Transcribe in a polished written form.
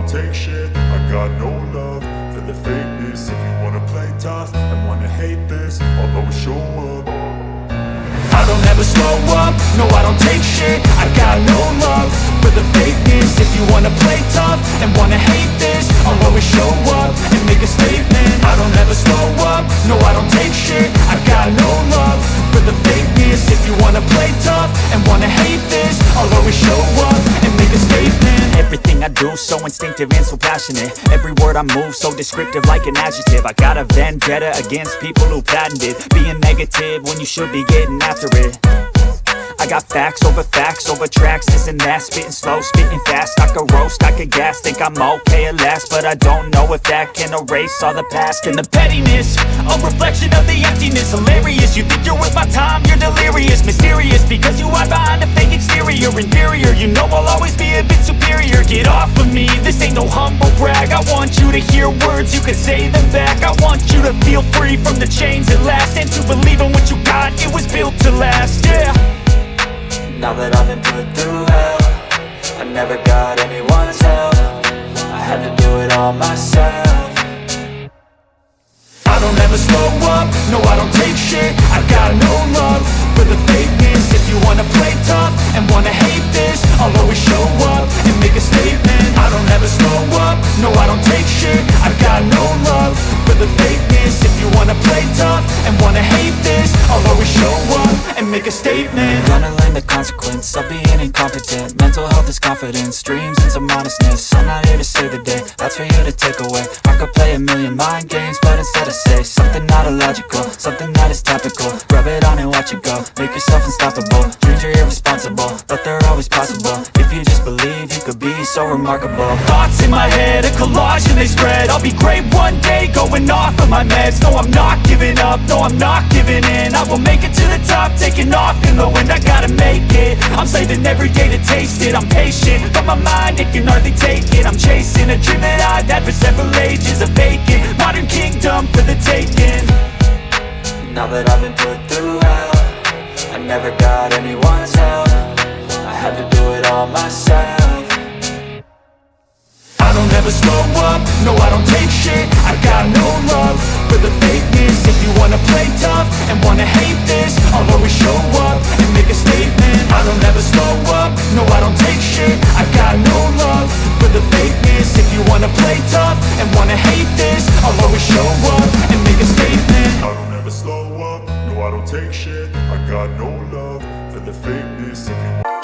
take shit. I got no love for the fakeness. If you wanna play tough and wanna hate this, I'll always show up. I don't ever slow up, no I don't take shit. I got no love for the fakeness. If you wanna play tough and wanna hate this, I'll always show up and make a statement. I don't ever slow up, no I don't take shit. I got no love for the fakeness. If you wanna play tough and wanna hate this, I'll always show up and make a statement. Everything I do so instinctive and so passionate. Every word I move so descriptive like an adjective. I got a vendetta against people who patented being negative when you should be getting after it. I got facts over tracks, this and that. Spitting slow, spitting fast. I could roast, I could gas. Think I'm okay at last, but I don't know if that can erase all the past. And the pettiness, a reflection of the emptiness. Hilarious, you think you're worth my time, you're delirious. Mysterious, because you hide behind a fake exterior. Inferior, you know I'll always be a bit superior. Get off of me, this ain't no humble brag. I want you to hear words, you can say them back. I want you to feel free from the chains at last, and to believe in what you got, it was built to last, yeah. Now that I've been put through hell, I never got anyone's help. I had to do it all myself. I don't ever slow up, no I don't take shit. I got no love for the fakeness. If you wanna play tough and wanna hate this, I'll always show up and make a statement. I don't ever slow up, no I don't take shit. I got no love for the fakeness. If you wanna play tough and wanna hate this, I'll always show up and make a statement. Gonna learn the consequence of being incompetent. Mental health is confidence, dreams and some honestness. I'm not here to save the day, that's for you to take away. I could play a million mind games, but instead I say something not illogical, something that is topical. Rub it on and watch it go, make yourself unstoppable. Dreams are irresponsible, but they're always possible. If you just believe, you could be so remarkable. Thoughts in my head, a collage and they spread. I'll be great one day, going off of my meds. No, I'm not giving up, no, I'm not giving in. I will make it to the top, taking off in the wind. I gotta make it, I'm saving every day to taste it. I'm patient, but my mind, it can hardly take it. I'm chasing a dream that I've had for several ages. A vacant, modern kingdom for the taking. Now that I've been put through hell, I never got anyone's help. I had to do it all myself. I don't ever slow up, no I don't take shit. I got no love for the fakeness. If you wanna play tough and wanna hate this, I'll always show up and make a statement. I don't ever slow up, no I don't take shit. I got no love for the fakeness. If you wanna play tough and wanna hate this, I'll always show up and make a statement. I don't ever slow up, no I don't take shit. I got no love for the fakeness. If you